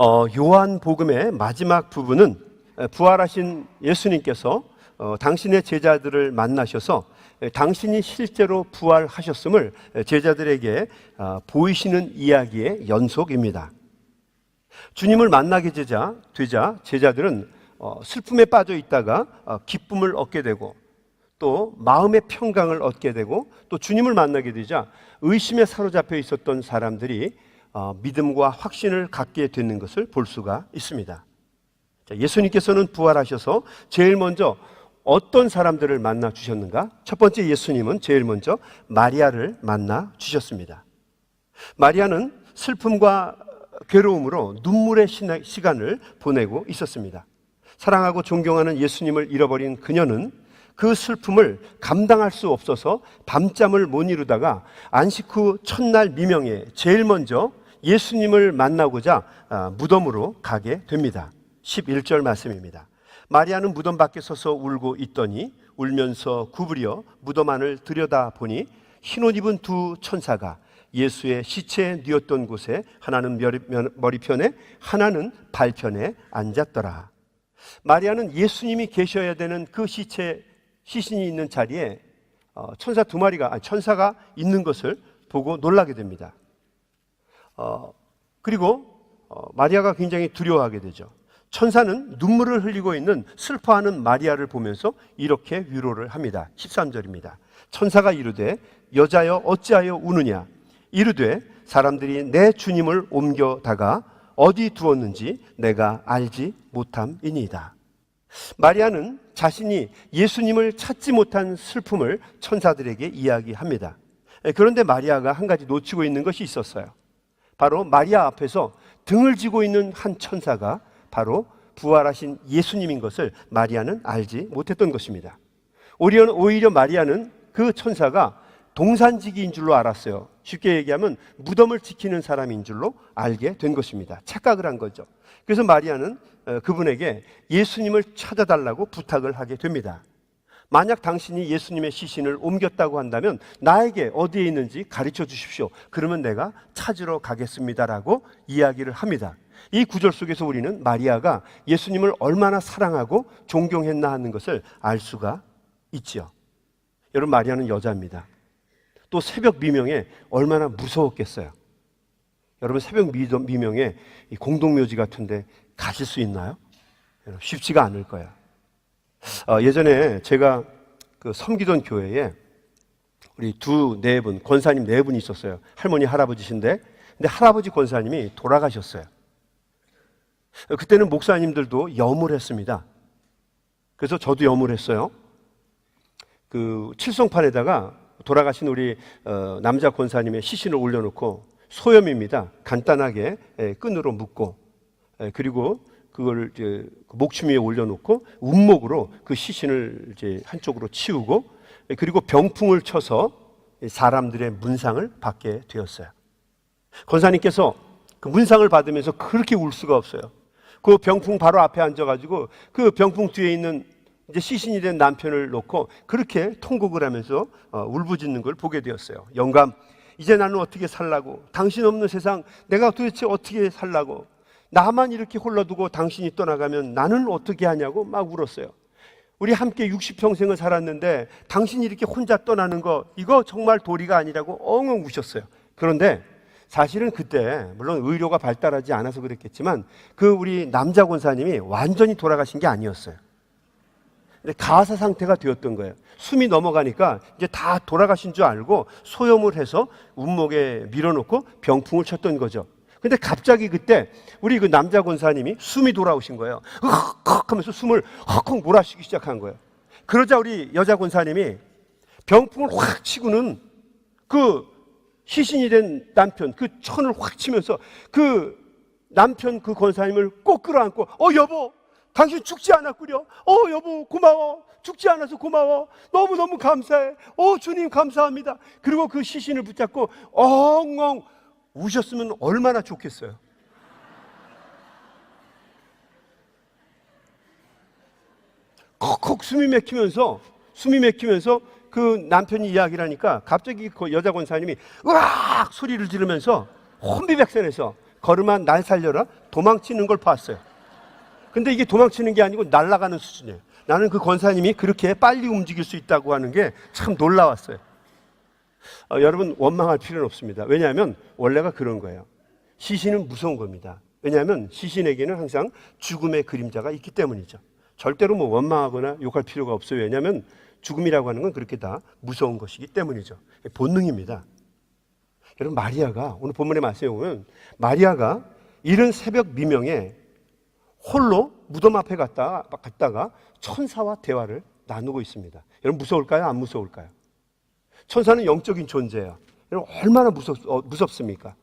요한복음의 마지막 부분은 부활하신 예수님께서 당신의 제자들을 만나셔서 당신이 실제로 부활하셨음을 제자들에게 보이시는 이야기의 연속입니다. 주님을 만나게 되자 제자들은 슬픔에 빠져 있다가 기쁨을 얻게 되고 또 마음의 평강을 얻게 되고 또 주님을 만나게 되자 의심에 사로잡혀 있었던 사람들이 믿음과 확신을 갖게 되는 것을 볼 수가 있습니다. 예수님께서는 부활하셔서 제일 먼저 어떤 사람들을 만나 주셨는가? 첫 번째, 예수님은 제일 먼저 마리아를 만나 주셨습니다. 마리아는 슬픔과 괴로움으로 눈물의 시간을 보내고 있었습니다. 사랑하고 존경하는 예수님을 잃어버린 그녀는 그 슬픔을 감당할 수 없어서 밤잠을 못 이루다가 안식 후 첫날 미명에 제일 먼저 예수님을 만나고자 무덤으로 가게 됩니다. 11절 말씀입니다. 마리아는 무덤 밖에 서서 울고 있더니 울면서 구부려 무덤 안을 들여다보니 흰옷 입은 두 천사가 예수의 시체에 뉘었던 곳에 하나는 머리편에 하나는 발편에 앉았더라. 마리아는 예수님이 계셔야 되는 그 시신이 있는 자리에 천사가 있는 것을 보고 놀라게 됩니다. 그리고 마리아가 굉장히 두려워하게 되죠. 천사는 눈물을 흘리고 있는 슬퍼하는 마리아를 보면서 이렇게 위로를 합니다. 13절입니다. 천사가 이르되 여자여 어찌하여 우느냐? 이르되 사람들이 내 주님을 옮겨다가 어디 두었는지 내가 알지 못함이니이다. 마리아는 자신이 예수님을 찾지 못한 슬픔을 천사들에게 이야기합니다. 그런데 마리아가 한 가지 놓치고 있는 것이 있었어요. 바로 마리아 앞에서 등을 지고 있는 한 천사가 바로 부활하신 예수님인 것을 마리아는 알지 못했던 것입니다. 오히려 마리아는 그 천사가 동산지기인 줄로 알았어요. 쉽게 얘기하면 무덤을 지키는 사람인 줄로 알게 된 것입니다. 착각을 한 거죠. 그래서 마리아는 그분에게 예수님을 찾아달라고 부탁을 하게 됩니다. 만약 당신이 예수님의 시신을 옮겼다고 한다면 나에게 어디에 있는지 가르쳐 주십시오. 그러면 내가 찾으러 가겠습니다라고 이야기를 합니다. 이 구절 속에서 우리는 마리아가 예수님을 얼마나 사랑하고 존경했나 하는 것을 알 수가 있죠. 여러분, 마리아는 여자입니다. 또 새벽 미명에 얼마나 무서웠겠어요. 여러분, 새벽 미명에 공동묘지 같은데 가실 수 있나요? 쉽지가 않을 거예요. 예전에 제가 섬기던 교회에 우리 네 분, 권사님 4분이 있었어요. 할머니, 할아버지신데, 근데 할아버지 권사님이 돌아가셨어요. 그때는 목사님들도 염을 했습니다. 그래서 저도 염을 했어요. 칠성판에다가 돌아가신 우리 남자 권사님의 시신을 올려놓고 소염입니다. 간단하게 끈으로 묶고, 그리고 그걸 이제 목춤 위에 올려놓고 운목으로 그 시신을 이제 한쪽으로 치우고, 그리고 병풍을 쳐서 사람들의 문상을 받게 되었어요. 권사님께서 그 문상을 받으면서 그렇게 울 수가 없어요. 그 병풍 바로 앞에 앉아가지고 그 병풍 뒤에 있는 이제 시신이 된 남편을 놓고 그렇게 통곡을 하면서 울부짖는 걸 보게 되었어요. 영감, 이제 나는 어떻게 살라고? 당신 없는 세상 내가 도대체 어떻게 살라고? 나만 이렇게 홀라두고 당신이 떠나가면 나는 어떻게 하냐고 막 울었어요. 우리 함께 60평생을 살았는데 당신이 이렇게 혼자 떠나는 거, 이거 정말 도리가 아니라고 엉엉 우셨어요. 그런데 사실은 그때 물론 의료가 발달하지 않아서 그랬겠지만 우리 남자 권사님이 완전히 돌아가신 게 아니었어요. 가사 상태가 되었던 거예요. 숨이 넘어가니까 이제 다 돌아가신 줄 알고 소염을 해서 운목에 밀어놓고 병풍을 쳤던 거죠. 근데 갑자기 그때 우리 그 남자 권사님이 숨이 돌아오신 거예요. 헉헉 하면서 숨을 헉헉 몰아쉬기 시작한 거예요. 그러자 우리 여자 권사님이 병풍을 확 치고는 그 시신이 된 남편 그 천을 확 치면서 그 남편 그 권사님을 꼭 끌어안고 여보, 당신 죽지 않았구려. 여보 고마워. 죽지 않아서 고마워. 너무너무 감사해. 주님 감사합니다. 그리고 그 시신을 붙잡고 엉엉 우셨으면 얼마나 좋겠어요. 컥컥 숨이 막히면서 그 남편이 이야기를 하니까 갑자기 그 여자 권사님이 으악 소리를 지르면서 혼비백산해서 걸음아 날 살려라 도망치는 걸 봤어요. 근데 이게 도망치는 게 아니고 날아가는 수준이에요. 나는 그 권사님이 그렇게 빨리 움직일 수 있다고 하는 게 참 놀라웠어요. 여러분 원망할 필요는 없습니다. 왜냐하면 원래가 그런 거예요. 시신은 무서운 겁니다. 왜냐하면 시신에게는 항상 죽음의 그림자가 있기 때문이죠. 절대로 뭐 원망하거나 욕할 필요가 없어요. 왜냐하면 죽음이라고 하는 건 그렇게 다 무서운 것이기 때문이죠. 본능입니다. 여러분 마리아가 오늘 본문의 말씀에 보면 마리아가 이른 새벽 미명에 홀로 무덤 앞에 갔다가 천사와 대화를 나누고 있습니다. 여러분 무서울까요? 안 무서울까요? 천사는 영적인 존재예요. 여러분 얼마나 무섭습니까?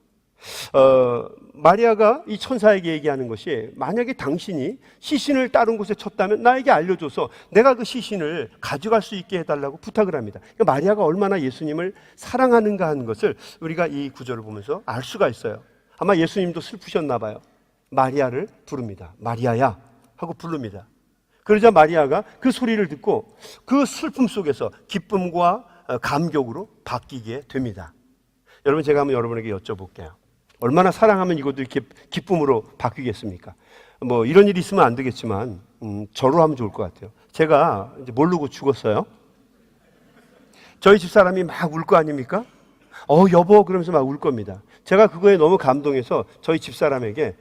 마리아가 이 천사에게 얘기하는 것이 만약에 당신이 시신을 다른 곳에 쳤다면 나에게 알려줘서 내가 그 시신을 가져갈 수 있게 해달라고 부탁을 합니다. 그러니까 마리아가 얼마나 예수님을 사랑하는가 하는 것을 우리가 이 구절을 보면서 알 수가 있어요. 아마 예수님도 슬프셨나 봐요. 마리아를 부릅니다. 마리아야 하고 부릅니다. 그러자 마리아가 그 소리를 듣고 그 슬픔 속에서 기쁨과 감격으로 바뀌게 됩니다. 여러분 제가 한번 여러분에게 여쭤볼게요. 얼마나 사랑하면 이것도 이렇게 기쁨으로 바뀌겠습니까? 뭐 이런 일이 있으면 안 되겠지만 저로 하면 좋을 것 같아요. 제가 이제 모르고 죽었어요. 저희 집사람이 막 울 거 아닙니까? 여보 그러면서 막 울 겁니다. 제가 그거에 너무 감동해서 저희 집사람에게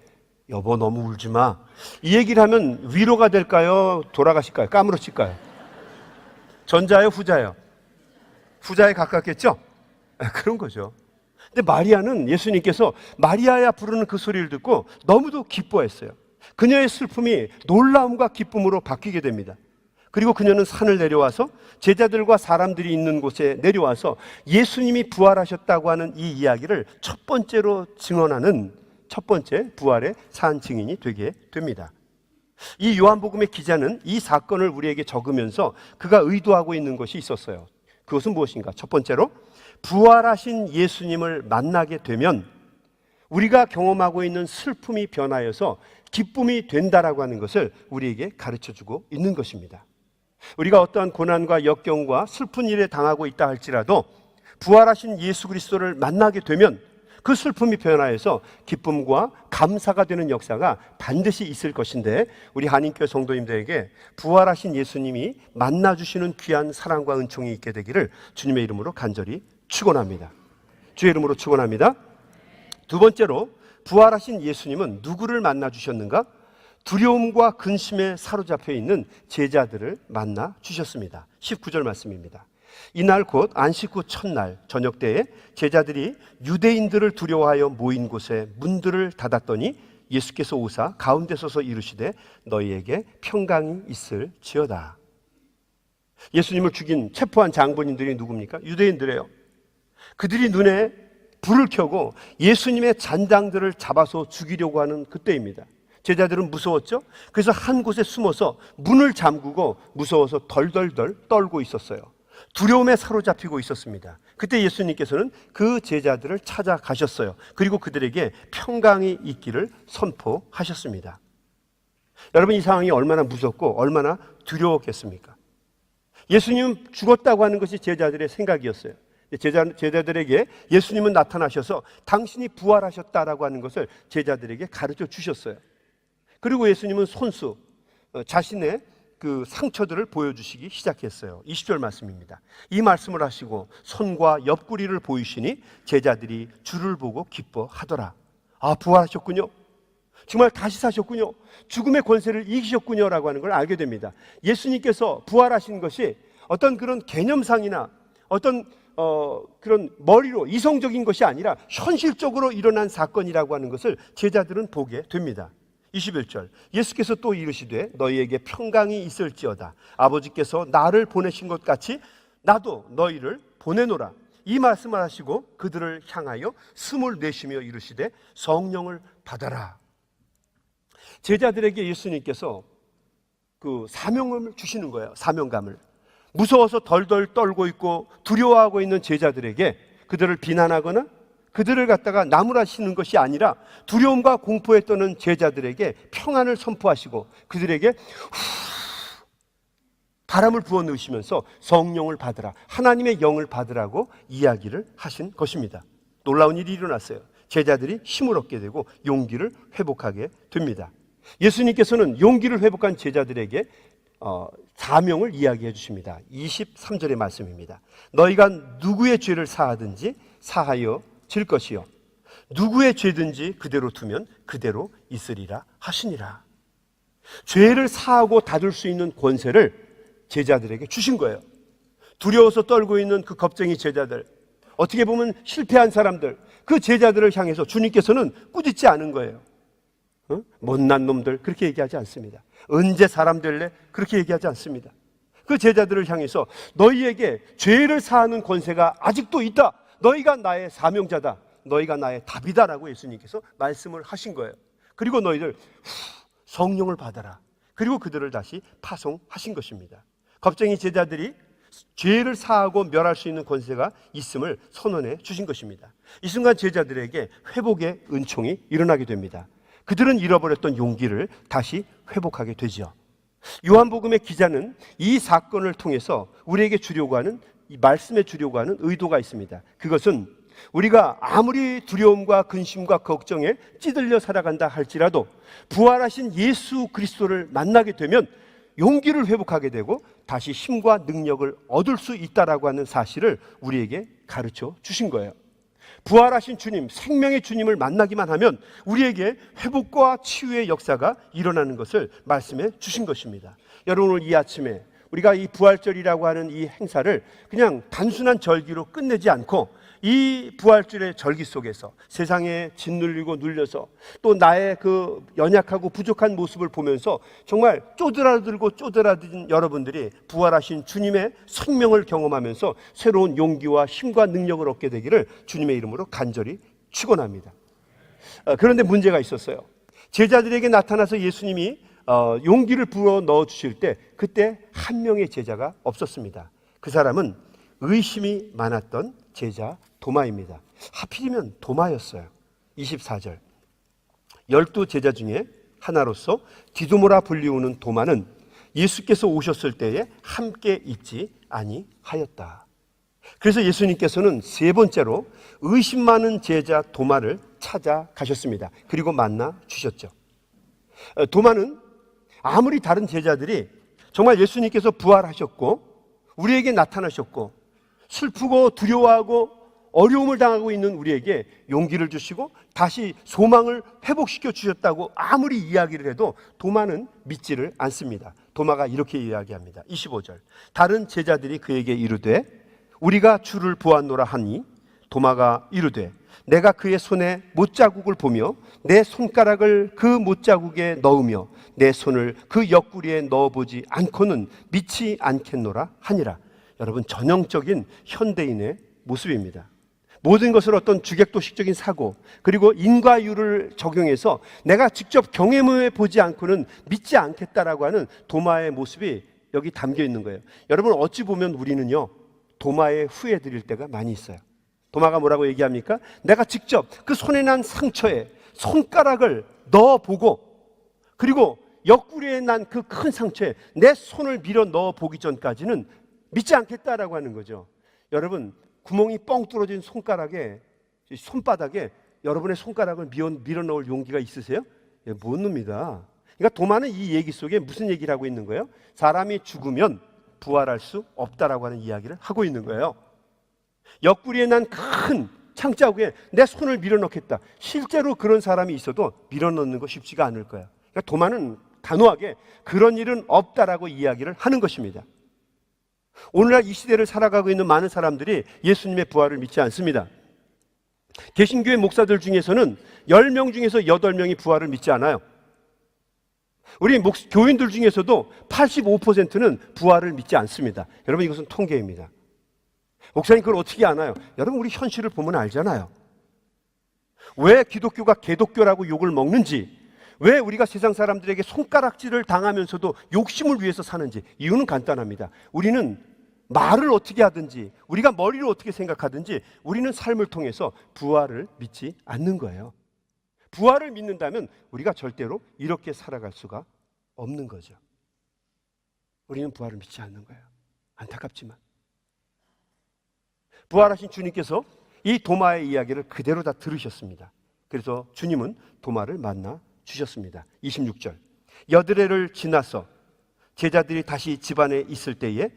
여보 너무 울지 마. 이 얘기를 하면 위로가 될까요? 돌아가실까요? 까무러칠까요? 전자요? 후자요? 후자에 가깝겠죠? 그런 거죠. 근데 마리아는 예수님께서 마리아야 부르는 그 소리를 듣고 너무도 기뻐했어요. 그녀의 슬픔이 놀라움과 기쁨으로 바뀌게 됩니다. 그리고 그녀는 산을 내려와서 제자들과 사람들이 있는 곳에 내려와서 예수님이 부활하셨다고 하는 이 이야기를 첫 번째로 증언하는 첫 번째 부활의 산 증인이 되게 됩니다. 이 요한복음의 기자는 이 사건을 우리에게 적으면서 그가 의도하고 있는 것이 있었어요. 그것은 무엇인가? 첫 번째로 부활하신 예수님을 만나게 되면 우리가 경험하고 있는 슬픔이 변하여서 기쁨이 된다라고 하는 것을 우리에게 가르쳐주고 있는 것입니다. 우리가 어떠한 고난과 역경과 슬픈 일에 당하고 있다 할지라도 부활하신 예수 그리스도를 만나게 되면 그 슬픔이 변화해서 기쁨과 감사가 되는 역사가 반드시 있을 것인데 우리 한인교회 성도님들에게 부활하신 예수님이 만나주시는 귀한 사랑과 은총이 있게 되기를 주님의 이름으로 간절히 축원합니다. 주의 이름으로 축원합니다. 두 번째로 부활하신 예수님은 누구를 만나주셨는가? 두려움과 근심에 사로잡혀 있는 제자들을 만나 주셨습니다. 19절 말씀입니다. 이날 곧 안식 후 첫날 저녁 때에 제자들이 유대인들을 두려워하여 모인 곳에 문들을 닫았더니 예수께서 오사 가운데 서서 이르시되 너희에게 평강이 있을지어다. 예수님을 죽인 체포한 장본인들이 누굽니까? 유대인들이에요. 그들이 눈에 불을 켜고 예수님의 잔당들을 잡아서 죽이려고 하는 그때입니다. 제자들은 무서웠죠? 그래서 한 곳에 숨어서 문을 잠그고 무서워서 덜덜덜 떨고 있었어요. 두려움에 사로잡히고 있었습니다. 그때 예수님께서는 그 제자들을 찾아가셨어요. 그리고 그들에게 평강이 있기를 선포하셨습니다. 여러분 이 상황이 얼마나 무섭고 얼마나 두려웠겠습니까? 예수님은 죽었다고 하는 것이 제자들의 생각이었어요. 제자들에게 예수님은 나타나셔서 당신이 부활하셨다라고 하는 것을 제자들에게 가르쳐 주셨어요. 그리고 예수님은 손수 자신의 그 상처들을 보여주시기 시작했어요. 20절 말씀입니다. 이 말씀을 하시고 손과 옆구리를 보이시니 제자들이 주를 보고 기뻐하더라. 아, 부활하셨군요. 정말 다시 사셨군요. 죽음의 권세를 이기셨군요 라고 하는 걸 알게 됩니다. 예수님께서 부활하신 것이 어떤 그런 개념상이나 어떤 그런 머리로 이성적인 것이 아니라 현실적으로 일어난 사건이라고 하는 것을 제자들은 보게 됩니다. 21절 예수께서 또 이르시되 너희에게 평강이 있을지어다. 아버지께서 나를 보내신 것 같이 나도 너희를 보내노라. 이 말씀을 하시고 그들을 향하여 숨을 내쉬며 이르시되 성령을 받아라. 제자들에게 예수님께서 그 사명을 주시는 거예요. 사명감을. 무서워서 덜덜 떨고 있고 두려워하고 있는 제자들에게 그들을 비난하거나 그들을 갖다가 나무라시는 것이 아니라 두려움과 공포에 떠는 제자들에게 평안을 선포하시고 그들에게 바람을 부어 넣으시면서 성령을 받으라, 하나님의 영을 받으라고 이야기를 하신 것입니다. 놀라운 일이 일어났어요. 제자들이 힘을 얻게 되고 용기를 회복하게 됩니다. 예수님께서는 용기를 회복한 제자들에게 사명을 이야기해 주십니다. 23절의 말씀입니다. 너희가 누구의 죄를 사하든지 사하여 질 것이요 누구의 죄든지 그대로 두면 그대로 있으리라 하시니라. 죄를 사하고 닫을 수 있는 권세를 제자들에게 주신 거예요. 두려워서 떨고 있는 그 겁쟁이 제자들, 어떻게 보면 실패한 사람들, 그 제자들을 향해서 주님께서는 꾸짖지 않은 거예요. 못난 놈들 그렇게 얘기하지 않습니다. 언제 사람 될래? 그렇게 얘기하지 않습니다. 그 제자들을 향해서 너희에게 죄를 사하는 권세가 아직도 있다. 너희가 나의 사명자다. 너희가 나의 답이다라고 예수님께서 말씀을 하신 거예요. 그리고 너희들 성령을 받아라. 그리고 그들을 다시 파송하신 것입니다. 겁쟁이 제자들이 죄를 사하고 멸할 수 있는 권세가 있음을 선언해 주신 것입니다. 이 순간 제자들에게 회복의 은총이 일어나게 됩니다. 그들은 잃어버렸던 용기를 다시 회복하게 되죠. 요한복음의 기자는 이 사건을 통해서 우리에게 주려고 하는, 이 말씀에 주려고 하는 의도가 있습니다. 그것은 우리가 아무리 두려움과 근심과 걱정에 찌들려 살아간다 할지라도 부활하신 예수 그리스도를 만나게 되면 용기를 회복하게 되고 다시 힘과 능력을 얻을 수 있다라고 하는 사실을 우리에게 가르쳐 주신 거예요. 부활하신 주님, 생명의 주님을 만나기만 하면 우리에게 회복과 치유의 역사가 일어나는 것을 말씀해 주신 것입니다. 여러분, 오늘 이 아침에 우리가 이 부활절이라고 하는 이 행사를 그냥 단순한 절기로 끝내지 않고 이 부활절의 절기 속에서 세상에 짓눌리고 눌려서 또 나의 그 연약하고 부족한 모습을 보면서 정말 쪼드라든 여러분들이 부활하신 주님의 생명을 경험하면서 새로운 용기와 힘과 능력을 얻게 되기를 주님의 이름으로 간절히 축원합니다. 그런데 문제가 있었어요. 제자들에게 나타나서 예수님이 용기를 불어 넣어 주실 때 그때 한 명의 제자가 없었습니다. 그 사람은 의심이 많았던 제자 도마입니다. 하필이면 도마였어요. 24절 12 제자 중에 하나로서 디두모라 불리우는 도마는 예수께서 오셨을 때에 함께 있지 아니하였다. 그래서 예수님께서는 세 번째로 의심 많은 제자 도마를 찾아가셨습니다. 그리고 만나 주셨죠. 도마는 아무리 다른 제자들이 정말 예수님께서 부활하셨고 우리에게 나타나셨고 슬프고 두려워하고 어려움을 당하고 있는 우리에게 용기를 주시고 다시 소망을 회복시켜 주셨다고 아무리 이야기를 해도 도마는 믿지를 않습니다. 도마가 이렇게 이야기합니다. 25절 다른 제자들이 그에게 이르되 우리가 주를 보았노라 하니 도마가 이르되 내가 그의 손에 못자국을 보며 내 손가락을 그 못자국에 넣으며 내 손을 그 옆구리에 넣어보지 않고는 믿지 않겠노라 하니라. 여러분, 전형적인 현대인의 모습입니다. 모든 것을 어떤 주객도식적인 사고 그리고 인과율을 적용해서 내가 직접 경험해 보지 않고는 믿지 않겠다라고 하는 도마의 모습이 여기 담겨 있는 거예요. 여러분, 어찌 보면 우리는요 도마에 후회 드릴 때가 많이 있어요. 도마가 뭐라고 얘기합니까? 내가 직접 그 손에 난 상처에 손가락을 넣어보고 그리고 옆구리에 난 그 큰 상처에 내 손을 밀어 넣어보기 전까지는 믿지 않겠다라고 하는 거죠. 여러분, 구멍이 뻥 뚫어진 손바닥에 여러분의 손가락을 밀어 넣을 용기가 있으세요? 못 놉니다. 그러니까 도마는 이 얘기 속에 무슨 얘기를 하고 있는 거예요? 사람이 죽으면 부활할 수 없다라고 하는 이야기를 하고 있는 거예요. 옆구리에 난 큰 창자국에 내 손을 밀어 넣겠다. 실제로 그런 사람이 있어도 밀어 넣는 거 쉽지가 않을 거예요. 그러니까 도마는 단호하게 그런 일은 없다라고 이야기를 하는 것입니다. 오늘날 이 시대를 살아가고 있는 많은 사람들이 예수님의 부활을 믿지 않습니다. 개신교회 목사들 중에서는 10명 중에서 8명이 부활을 믿지 않아요. 우리 교인들 중에서도 85%는 부활을 믿지 않습니다. 여러분, 이것은 통계입니다. 목사님, 그걸 어떻게 아나요? 여러분, 우리 현실을 보면 알잖아요. 왜 기독교가 개독교라고 욕을 먹는지, 왜 우리가 세상 사람들에게 손가락질을 당하면서도 욕심을 위해서 사는지 이유는 간단합니다. 우리는 말을 어떻게 하든지 우리가 머리를 어떻게 생각하든지 우리는 삶을 통해서 부활을 믿지 않는 거예요. 부활을 믿는다면 우리가 절대로 이렇게 살아갈 수가 없는 거죠. 우리는 부활을 믿지 않는 거예요. 안타깝지만 부활하신 주님께서 이 도마의 이야기를 그대로 다 들으셨습니다. 그래서 주님은 도마를 만나 주셨습니다. 26절. 여드레를 지나서 제자들이 다시 집안에 있을 때에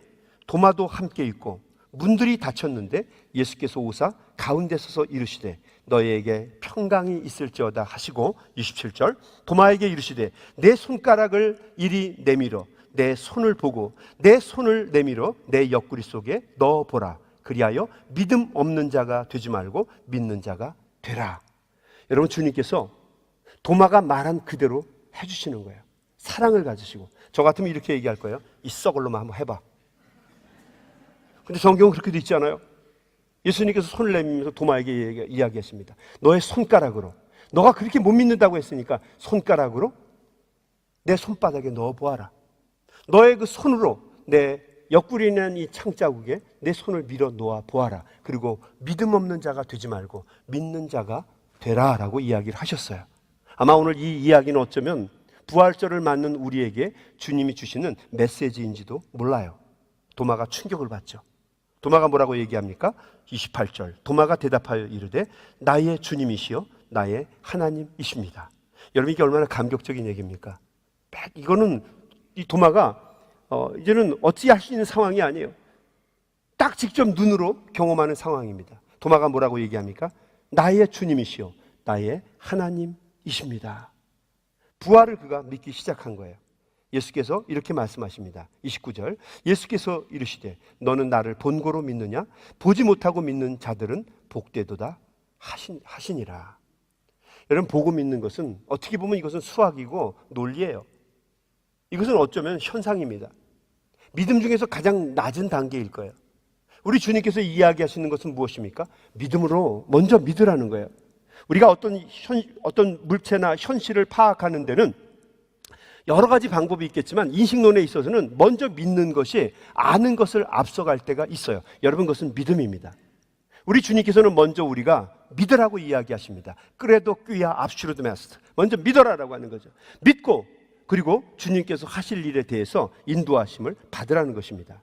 도마도 함께 있고 문들이 닫혔는데 예수께서 오사 가운데 서서 이르시되 너희에게 평강이 있을지어다 하시고 27절. 도마에게 이르시되 내 손가락을 이리 내밀어 내 손을 보고 내 손을 내밀어 내 옆구리 속에 넣어보라. 그리하여 믿음 없는 자가 되지 말고 믿는 자가 되라. 여러분, 주님께서 도마가 말한 그대로 해주시는 거예요. 사랑을 가지시고. 저 같으면 이렇게 얘기할 거예요. 이 썩을로만 한번 해봐. 근데 성경은 그렇게 돼 있지 않아요? 예수님께서 손을 내밀면서 도마에게 이야기했습니다. 너의 손가락으로, 너가 그렇게 못 믿는다고 했으니까 손가락으로 내 손바닥에 넣어보아라. 너의 그 손으로 내 옆구리에 있는 이 창자국에 내 손을 밀어 놓아 보아라. 그리고 믿음 없는 자가 되지 말고 믿는 자가 되라 라고 이야기를 하셨어요. 아마 오늘 이 이야기는 어쩌면 부활절을 맞는 우리에게 주님이 주시는 메시지인지도 몰라요. 도마가 충격을 받죠. 도마가 뭐라고 얘기합니까? 28절. 도마가 대답하여 이르되 나의 주님이시여 나의 하나님이십니다. 여러분, 이게 얼마나 감격적인 얘기입니까? 이거는 이 도마가 이제는 어찌할 수 있는 상황이 아니에요. 딱 직접 눈으로 경험하는 상황입니다. 도마가 뭐라고 얘기합니까? 나의 주님이시여 나의 하나님이십니다. 부활을 그가 믿기 시작한 거예요. 예수께서 이렇게 말씀하십니다. 29절. 예수께서 이르시되 너는 나를 본고로 믿느냐? 보지 못하고 믿는 자들은 복되도다 하시니라. 여러분, 보고 믿는 것은 어떻게 보면 이것은 수학이고 논리예요. 이것은 어쩌면 현상입니다. 믿음 중에서 가장 낮은 단계일 거예요. 우리 주님께서 이야기하시는 것은 무엇입니까? 믿음으로 먼저 믿으라는 거예요. 우리가 어떤 물체나 현실을 파악하는 데는 여러 가지 방법이 있겠지만 인식론에 있어서는 먼저 믿는 것이 아는 것을 앞서갈 때가 있어요. 여러분, 그것은 믿음입니다. 우리 주님께서는 먼저 우리가 믿으라고 이야기하십니다. 그래도 꾀야 압슈르드 메스트. 먼저 믿어라라고 하는 거죠. 믿고 그리고 주님께서 하실 일에 대해서 인도하심을 받으라는 것입니다.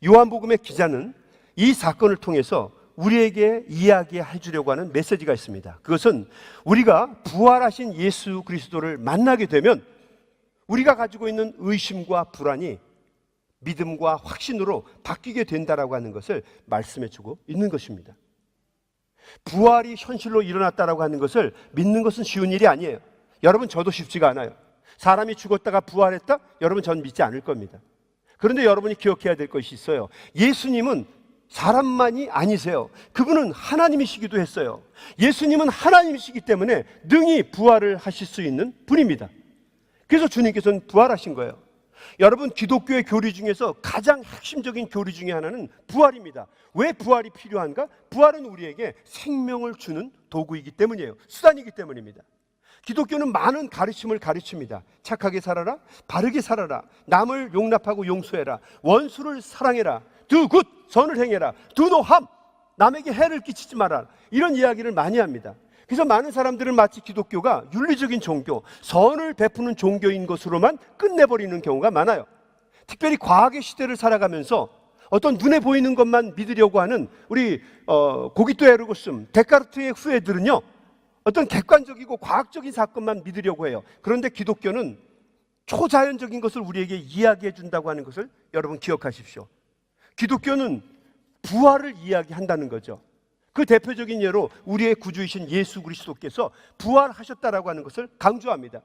요한복음의 기자는 이 사건을 통해서 우리에게 이야기해 주려고 하는 메시지가 있습니다. 그것은 우리가 부활하신 예수 그리스도를 만나게 되면 우리가 가지고 있는 의심과 불안이 믿음과 확신으로 바뀌게 된다라고 하는 것을 말씀해 주고 있는 것입니다. 부활이 현실로 일어났다라고 하는 것을 믿는 것은 쉬운 일이 아니에요. 여러분, 저도 쉽지가 않아요. 사람이 죽었다가 부활했다? 여러분, 전 믿지 않을 겁니다. 그런데 여러분이 기억해야 될 것이 있어요. 예수님은 사람만이 아니세요. 그분은 하나님이시기도 했어요. 예수님은 하나님이시기 때문에 능히 부활을 하실 수 있는 분입니다. 그래서 주님께서는 부활하신 거예요. 여러분, 기독교의 교리 중에서 가장 핵심적인 교리 중에 하나는 부활입니다. 왜 부활이 필요한가? 부활은 우리에게 생명을 주는 도구이기 때문이에요. 수단이기 때문입니다. 기독교는 많은 가르침을 가르칩니다. 착하게 살아라, 바르게 살아라, 남을 용납하고 용서해라, 원수를 사랑해라, do good, 선을 행해라, do no harm, 남에게 해를 끼치지 마라, 이런 이야기를 많이 합니다. 그래서 많은 사람들은 마치 기독교가 윤리적인 종교, 선을 베푸는 종교인 것으로만 끝내버리는 경우가 많아요. 특별히 과학의 시대를 살아가면서 어떤 눈에 보이는 것만 믿으려고 하는 우리 고기또 에르고슴, 데카르트의 후예들은요, 어떤 객관적이고 과학적인 사건만 믿으려고 해요. 그런데 기독교는 초자연적인 것을 우리에게 이야기해 준다고 하는 것을 여러분 기억하십시오. 기독교는 부활을 이야기한다는 거죠. 그 대표적인 예로 우리의 구주이신 예수 그리스도께서 부활하셨다라고 하는 것을 강조합니다.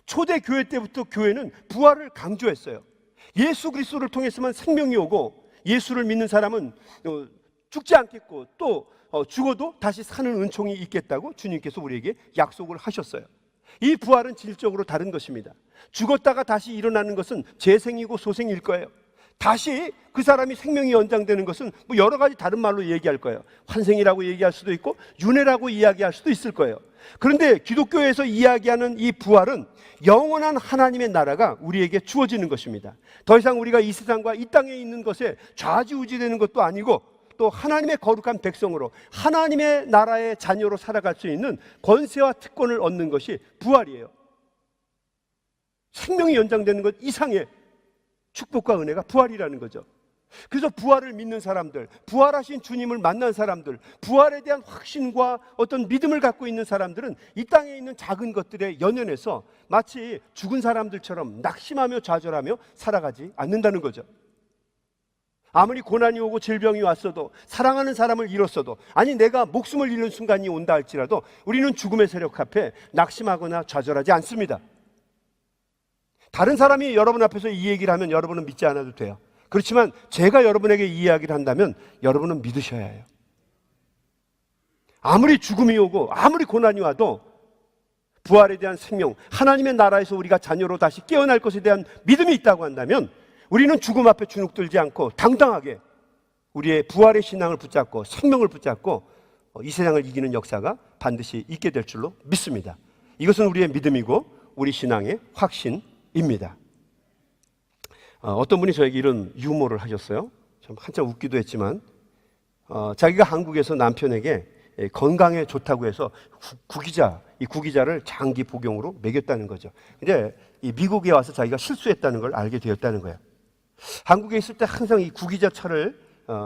초대 교회 때부터 교회는 부활을 강조했어요. 예수 그리스도를 통해서만 생명이 오고 예수를 믿는 사람은 죽지 않겠고 또 죽어도 다시 사는 은총이 있겠다고 주님께서 우리에게 약속을 하셨어요. 이 부활은 질적으로 다른 것입니다. 죽었다가 다시 일어나는 것은 재생이고 소생일 거예요. 다시 그 사람이 생명이 연장되는 것은 뭐 여러 가지 다른 말로 얘기할 거예요. 환생이라고 얘기할 수도 있고 윤회라고 이야기할 수도 있을 거예요. 그런데 기독교에서 이야기하는 이 부활은 영원한 하나님의 나라가 우리에게 주어지는 것입니다. 더 이상 우리가 이 세상과 이 땅에 있는 것에 좌지우지되는 것도 아니고 또 하나님의 거룩한 백성으로 하나님의 나라의 자녀로 살아갈 수 있는 권세와 특권을 얻는 것이 부활이에요. 생명이 연장되는 것 이상의 축복과 은혜가 부활이라는 거죠. 그래서 부활을 믿는 사람들, 부활하신 주님을 만난 사람들, 부활에 대한 확신과 어떤 믿음을 갖고 있는 사람들은 이 땅에 있는 작은 것들에 연연해서 마치 죽은 사람들처럼 낙심하며 좌절하며 살아가지 않는다는 거죠. 아무리 고난이 오고 질병이 왔어도, 사랑하는 사람을 잃었어도, 아니 내가 목숨을 잃는 순간이 온다 할지라도 우리는 죽음의 세력 앞에 낙심하거나 좌절하지 않습니다. 다른 사람이 여러분 앞에서 이 얘기를 하면 여러분은 믿지 않아도 돼요. 그렇지만 제가 여러분에게 이 이야기를 한다면 여러분은 믿으셔야 해요. 아무리 죽음이 오고 아무리 고난이 와도 부활에 대한 생명, 하나님의 나라에서 우리가 자녀로 다시 깨어날 것에 대한 믿음이 있다고 한다면 우리는 죽음 앞에 주눅들지 않고 당당하게 우리의 부활의 신앙을 붙잡고 생명을 붙잡고 이 세상을 이기는 역사가 반드시 있게 될 줄로 믿습니다. 이것은 우리의 믿음이고 우리 신앙의 확신입니다. 어떤 분이 저에게 이런 유머를 하셨어요. 참 한참 웃기도 했지만 자기가 한국에서 남편에게 건강에 좋다고 해서 이 구기자를 장기 복용으로 먹였다는 거죠. 근데 이 미국에 와서 자기가 실수했다는 걸 알게 되었다는 거예요. 한국에 있을 때 항상 이 구기자 차를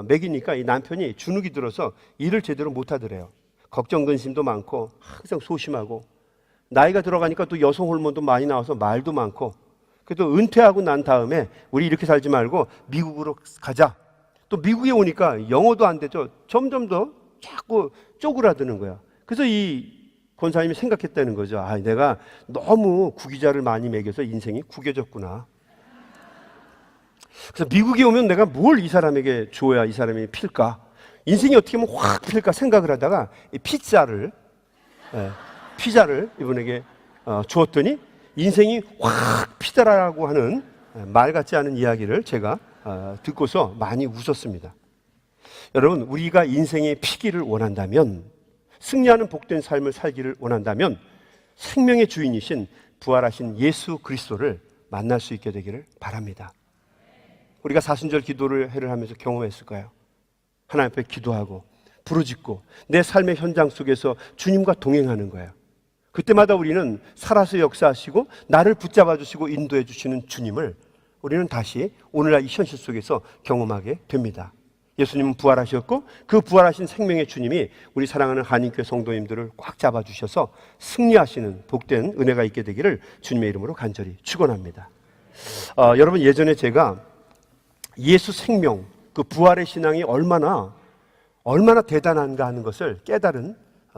먹이니까 이 남편이 주눅이 들어서 일을 제대로 못하더래요. 걱정 근심도 많고 항상 소심하고, 나이가 들어가니까 또 여성 호르몬도 많이 나와서 말도 많고, 그래도 은퇴하고 난 다음에 우리 이렇게 살지 말고 미국으로 가자. 또 미국에 오니까 영어도 안 되죠. 점점 더 자꾸 쪼그라드는 거야. 그래서 이 권사님이 생각했다는 거죠. 아, 내가 너무 구기자를 많이 먹여서 인생이 구겨졌구나. 그래서 미국에 오면 내가 뭘 이 사람에게 줘야 이 사람이 필까? 인생이 어떻게 하면 확 필까 생각을 하다가 이 피자를 이분에게 주었더니 인생이 확 피더라라고 하는 말 같지 않은 이야기를 제가 듣고서 많이 웃었습니다. 여러분, 우리가 인생의 피기를 원한다면, 승리하는 복된 삶을 살기를 원한다면 생명의 주인이신 부활하신 예수 그리스도를 만날 수 있게 되기를 바랍니다. 우리가 사순절 기도를 하면서 경험했을까요? 하나님 앞에 기도하고 부르짖고 내 삶의 현장 속에서 주님과 동행하는 거예요. 그때마다 우리는 살아서 역사하시고 나를 붙잡아 주시고 인도해 주시는 주님을 우리는 다시 오늘날 이 현실 속에서 경험하게 됩니다. 예수님은 부활하셨고 그 부활하신 생명의 주님이 우리 사랑하는 한인교회 성도님들을 꽉 잡아주셔서 승리하시는 복된 은혜가 있게 되기를 주님의 이름으로 간절히 축원합니다. 여러분, 예전에 제가 예수 생명, 그 부활의 신앙이 얼마나 대단한가 하는 것을 깨달은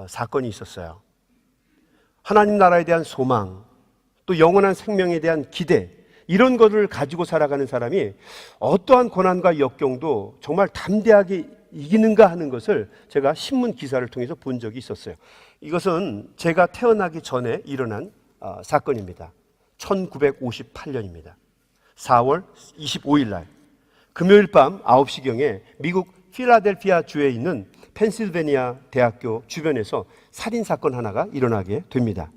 사건이 있었어요. 하나님 나라에 대한 소망, 또 영원한 생명에 대한 기대, 이런 것을 가지고 살아가는 사람이 어떠한 고난과 역경도 정말 담대하게 이기는가 하는 것을 제가 신문 기사를 통해서 본 적이 있었어요. 이것은 제가 태어나기 전에 일어난 사건입니다. 1958년입니다. 4월 25일 날 금요일 밤 9시경에 미국 필라델피아 주에 있는 펜실베니아 대학교 주변에서 살인사건 하나가 일어나게 됩니다.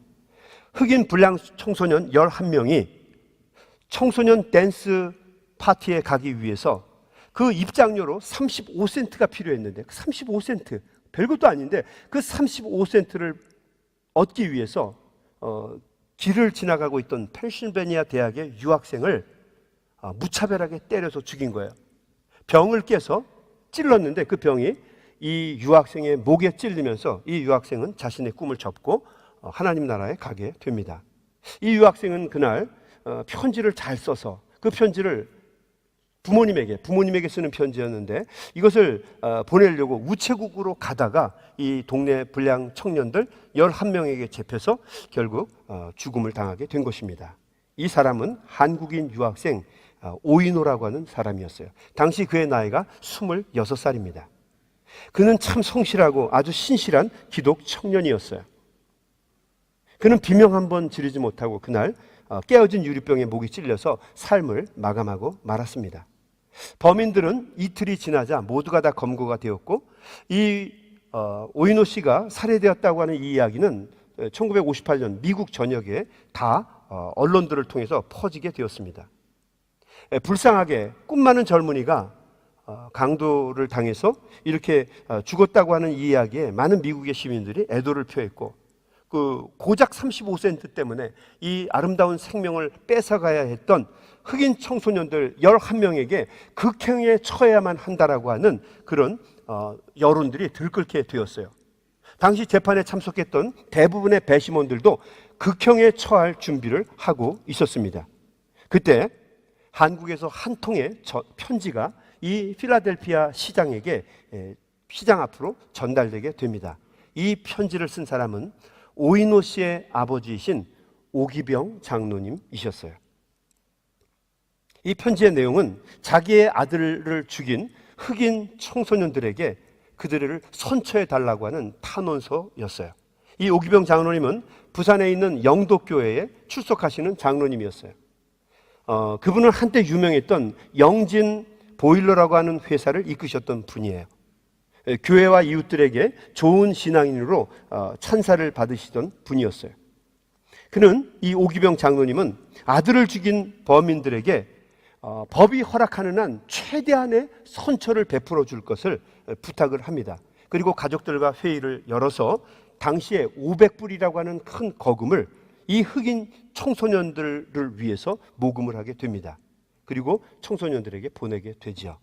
흑인 불량 청소년 11명이 청소년 댄스 파티에 가기 위해서 그 입장료로 35센트가 필요했는데, 35센트, 별것도 아닌데 그 35센트를 얻기 위해서 길을 지나가고 있던 펜실베니아 대학의 유학생을 무차별하게 때려서 죽인 거예요. 병을 깨서 찔렀는데 그 병이 이 유학생의 목에 찔리면서 이 유학생은 자신의 꿈을 접고 하나님 나라에 가게 됩니다. 이 유학생은 그날 편지를 잘 써서 그 편지를 부모님에게 쓰는 편지였는데 이것을 보내려고 우체국으로 가다가 이 동네 불량 청년들 11명에게 잡혀서 결국 죽음을 당하게 된 것입니다. 이 사람은 한국인 유학생 오이노라고 하는 사람이었어요. 당시 그의 나이가 26살입니다. 그는 참 성실하고 아주 신실한 기독 청년이었어요. 그는 비명 한 번 지르지 못하고 그날 깨어진 유리병에 목이 찔려서 삶을 마감하고 말았습니다. 범인들은 이틀이 지나자 모두가 다 검거가 되었고 이 오이노 씨가 살해되었다고 하는 이 이야기는 1958년 미국 전역에 다 언론들을 통해서 퍼지게 되었습니다. 불쌍하게 꿈 많은 젊은이가 강도를 당해서 이렇게 죽었다고 하는 이 이야기에 많은 미국의 시민들이 애도를 표했고 고작 35센트 때문에 이 아름다운 생명을 뺏어가야 했던 흑인 청소년들 11명에게 극형에 처해야만 한다라고 하는 그런 여론들이 들끓게 되었어요. 당시 재판에 참석했던 대부분의 배심원들도 극형에 처할 준비를 하고 있었습니다. 그때 한국에서 한 통의 편지가 이 필라델피아 시장에게 시장 앞으로 전달되게 됩니다. 이 편지를 쓴 사람은 오이노 씨의 아버지이신 오기병 장로님이셨어요. 이 편지의 내용은 자기의 아들을 죽인 흑인 청소년들에게 그들을 선처해 달라고 하는 탄원서였어요. 이 오기병 장로님은 부산에 있는 영도교회에 출석하시는 장로님이었어요. 그분은 한때 유명했던 영진 보일러라고 하는 회사를 이끄셨던 분이에요. 교회와 이웃들에게 좋은 신앙인으로 찬사를 받으시던 분이었어요. 그는 이 오기병 장로님은 아들을 죽인 범인들에게 법이 허락하는 한 최대한의 선처를 베풀어 줄 것을 부탁을 합니다. 그리고 가족들과 회의를 열어서 당시에 500불이라고 하는 큰 거금을 이 흑인 청소년들을 위해서 모금을 하게 됩니다. 그리고 청소년들에게 보내게 되지요.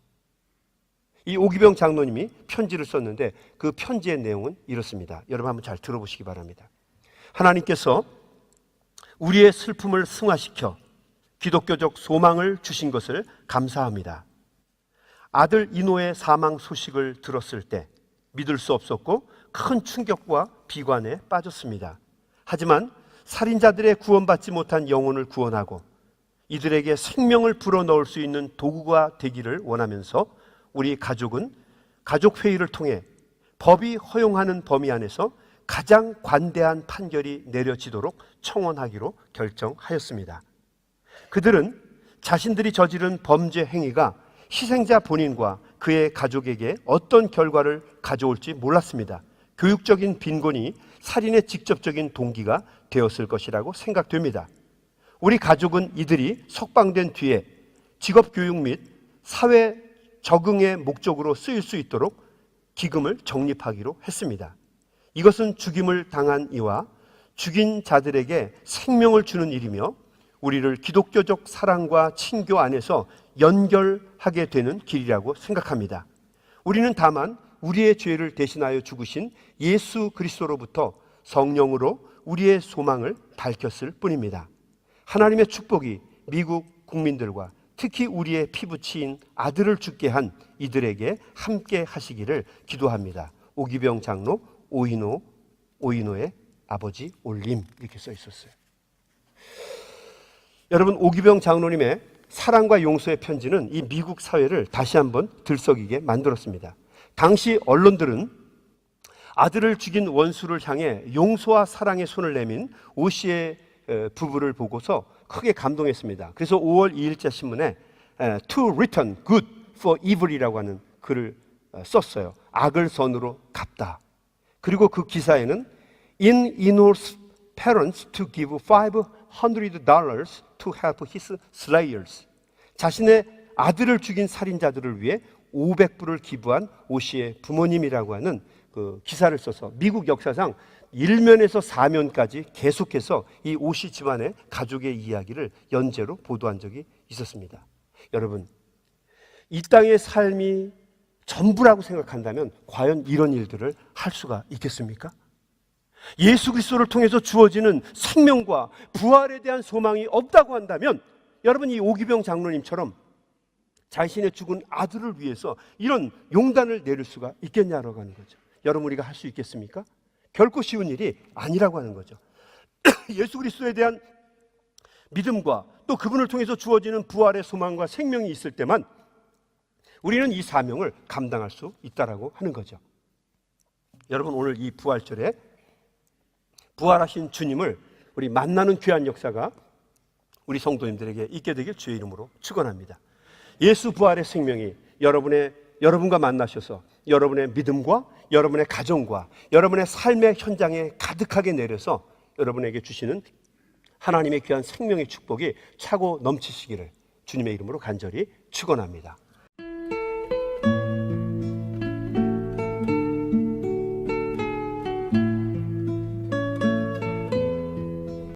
이 오기병 장로님이 편지를 썼는데 그 편지의 내용은 이렇습니다. 여러분 한번 잘 들어보시기 바랍니다. 하나님께서 우리의 슬픔을 승화시켜 기독교적 소망을 주신 것을 감사합니다. 아들 이노의 사망 소식을 들었을 때 믿을 수 없었고 큰 충격과 비관에 빠졌습니다. 하지만 살인자들의 구원받지 못한 영혼을 구원하고 이들에게 생명을 불어넣을 수 있는 도구가 되기를 원하면서 우리 가족은 가족회의를 통해 법이 허용하는 범위 안에서 가장 관대한 판결이 내려지도록 청원하기로 결정하였습니다. 그들은 자신들이 저지른 범죄 행위가 희생자 본인과 그의 가족에게 어떤 결과를 가져올지 몰랐습니다. 교육적인 빈곤이 살인의 직접적인 동기가 되었을 것이라고 생각됩니다. 우리 가족은 이들이 석방된 뒤에 직업교육 및 사회 적응의 목적으로 쓰일 수 있도록 기금을 적립하기로 했습니다. 이것은 죽임을 당한 이와 죽인 자들에게 생명을 주는 일이며 우리를 기독교적 사랑과 친교 안에서 연결하게 되는 길이라고 생각합니다. 우리는 다만 우리의 죄를 대신하여 죽으신 예수 그리스도로부터 성령으로 우리의 소망을 밝혔을 뿐입니다. 하나님의 축복이 미국 국민들과 특히 우리의 피부치인 아들을 죽게 한 이들에게 함께 하시기를 기도합니다. 오기병 장로 오이노의 아버지 올림, 이렇게 써 있었어요. 여러분, 오기병 장로님의 사랑과 용서의 편지는 이 미국 사회를 다시 한번 들썩이게 만들었습니다. 당시 언론들은 아들을 죽인 원수를 향해 용서와 사랑의 손을 내민 오 씨의 부부를 보고서 크게 감동했습니다. 그래서 5월 2일자 신문에 To return good for evil이라고 하는 글을 썼어요. 악을 선으로 갚다. 그리고 그 기사에는 In Eno's parents to give $500 to help his slayers. 자신의 아들을 죽인 살인자들을 위해 500불을 기부한 오 씨의 부모님이라고 하는 그 기사를 써서 미국 역사상 1면에서 4면까지 계속해서 이 오 씨 집안의 가족의 이야기를 연재로 보도한 적이 있었습니다. 여러분, 이 땅의 삶이 전부라고 생각한다면 과연 이런 일들을 할 수가 있겠습니까? 예수 그리스도를 통해서 주어지는 생명과 부활에 대한 소망이 없다고 한다면 여러분, 이 오기병 장로님처럼 자신의 죽은 아들을 위해서 이런 용단을 내릴 수가 있겠냐라고 하는 거죠. 여러분, 우리가 할 수 있겠습니까? 결코 쉬운 일이 아니라고 하는 거죠. 예수 그리스도에 대한 믿음과 또 그분을 통해서 주어지는 부활의 소망과 생명이 있을 때만 우리는 이 사명을 감당할 수 있다라고 하는 거죠. 여러분, 오늘 이 부활절에 부활하신 주님을 우리 만나는 귀한 역사가 우리 성도님들에게 있게 되길 주의 이름으로 축원합니다. 예수 부활의 생명이 여러분과 만나셔서 여러분의 믿음과 여러분의 가정과 여러분의 삶의 현장에 가득하게 내려서 여러분에게 주시는 하나님의 귀한 생명의 축복이 차고 넘치시기를 주님의 이름으로 간절히 축원합니다.